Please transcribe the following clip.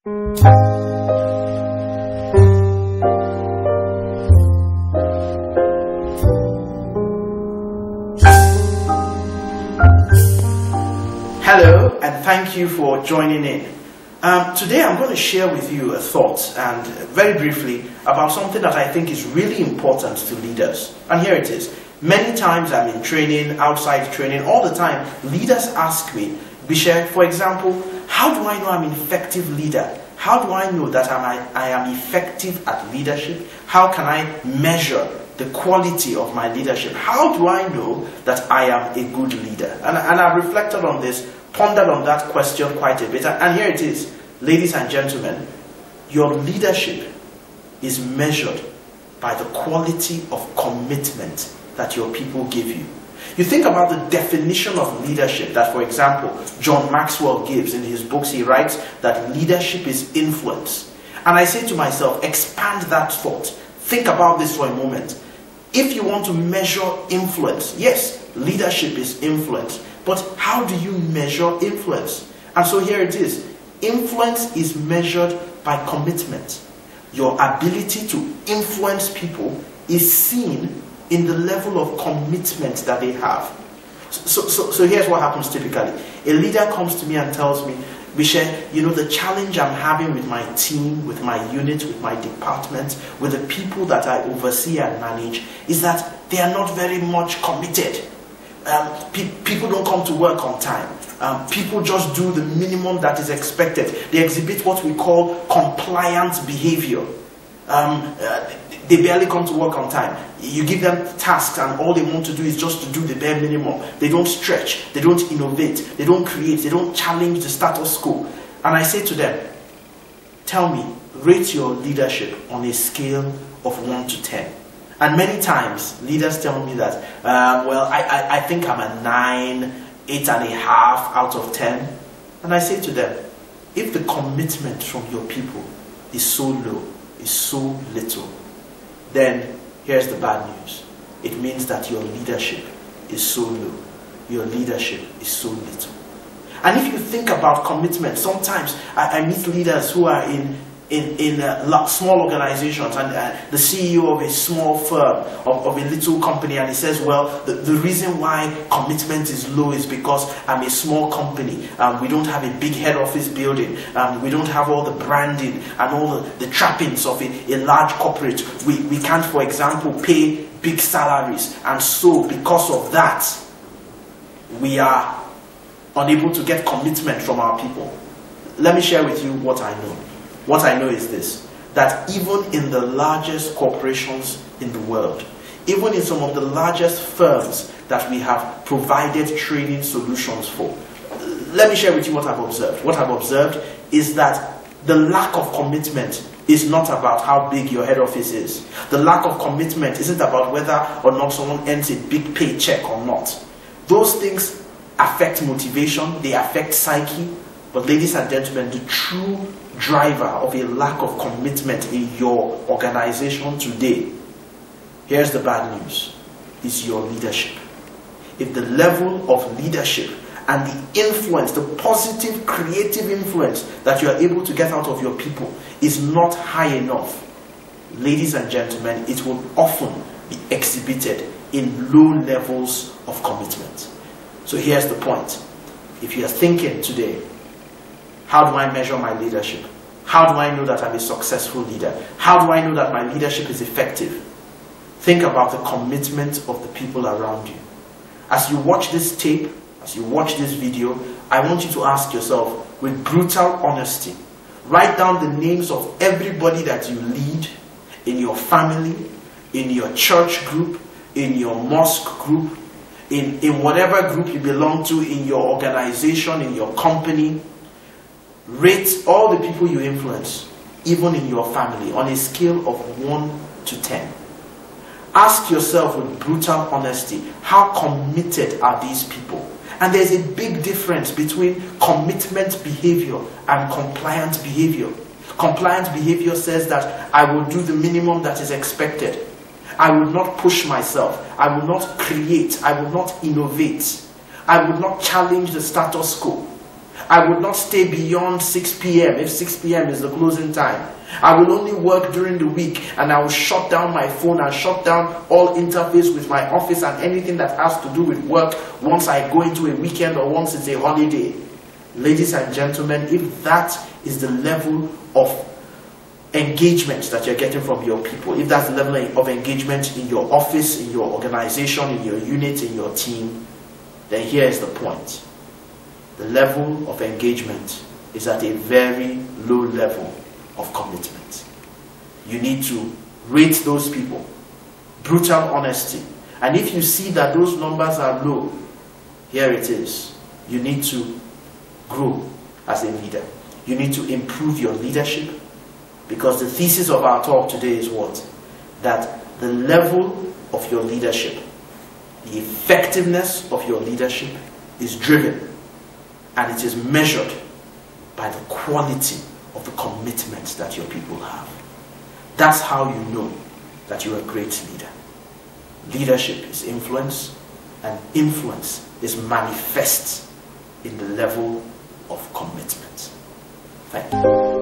Hello, and thank you for joining in. Today I'm going to share with you a thought, and very briefly, about something that I think is really important to leaders. And here it is. Many times I'm in training, outside training, all the time, leaders ask me, Gbitse, for example, how do I know I'm an effective leader? How do I know that I am effective at leadership? How can I measure the quality of my leadership? How do I know that I am a good leader? And I've reflected on this, pondered on that question quite a bit. And here it is, ladies and gentlemen, your leadership is measured by the quality of commitment that your people give you. You think about the definition of leadership that, for example, John Maxwell gives in his books. He writes that leadership is influence. And I say to myself, expand that thought. Think about this for a moment. If you want to measure influence, yes, leadership is influence. But how do you measure influence? And so here it is. Influence is measured by commitment. Your ability to influence people is seen in the level of commitment that they have. So here's what happens typically. A leader comes to me and tells me, Gbitse, you know, the challenge I'm having with my team, with my unit, with my department, with the people that I oversee and manage, is that they are not very much committed. People don't come to work on time. People just do the minimum that is expected. They exhibit what we call compliant behavior. They barely come to work on time. You give them tasks and all they want to do is just to do the bare minimum. They don't stretch, they don't innovate, they don't create, they don't challenge the status quo. And I say to them, tell me, rate your leadership on a scale of 1 to 10. And many times, leaders tell me that, well, I think I'm a 9, 8.5 out of 10. And I say to them, if the commitment from your people is so low, is so little, then here's the bad news. It means that your leadership is so low. Your leadership is so little. And if you think about commitment, sometimes I meet leaders who are in small organizations, and the CEO of a small firm, of a little company, and he says, well, the reason why commitment is low is because I'm a small company. We don't have a big head office building. We don't have all the branding and all the trappings of a large corporate. We can't, for example, pay big salaries. And so because of that, we are unable to get commitment from our people. Let me share with you what I know. What I know is this, that even in the largest corporations in the world, even in some of the largest firms that we have provided training solutions for, let me share with you what I've observed. What I've observed is that the lack of commitment is not about how big your head office is. The lack of commitment isn't about whether or not someone earns a big paycheck or not. Those things affect motivation, they affect psyche, but ladies and gentlemen, the true driver of a lack of commitment in your organization today, here's the bad news, is your leadership. If the level of leadership and the influence, the positive creative influence that you are able to get out of your people is not high enough, ladies and gentlemen, it will often be exhibited in low levels of commitment. So here's the point. If you are thinking today, how do I measure my leadership? How do I know that I'm a successful leader? How do I know that my leadership is effective? Think about the commitment of the people around you. As you watch this tape, as you watch this video, I want you to ask yourself, with brutal honesty, write down the names of everybody that you lead in your family, in your church group, in your mosque group, in whatever group you belong to, in your organization, in your company. Rate all the people you influence, even in your family, on a scale of 1 to 10. Ask yourself with brutal honesty, how committed are these people? And there's a big difference between commitment behavior and compliant behavior. Compliant behavior says that I will do the minimum that is expected. I will not push myself. I will not create. I will not innovate. I will not challenge the status quo. I would not stay beyond 6 p.m. if 6 p.m. is the closing time. I will only work during the week, and I will shut down my phone and shut down all interface with my office and anything that has to do with work once I go into a weekend or once it's a holiday. Ladies and gentlemen, if that is the level of engagement that you're getting from your people, if that's the level of engagement in your office, in your organization, in your unit, in your team, then here is the point. The level of engagement is at a very low level of commitment. You need to rate those people. Brutal honesty. And if you see that those numbers are low, here it is. You need to grow as a leader. You need to improve your leadership, because the thesis of our talk today is what? That the level of your leadership, the effectiveness of your leadership is driven and it is measured by the quality of the commitment that your people have. That's how you know that you're a great leader. Leadership is influence, and influence is manifest in the level of commitment. Thank you.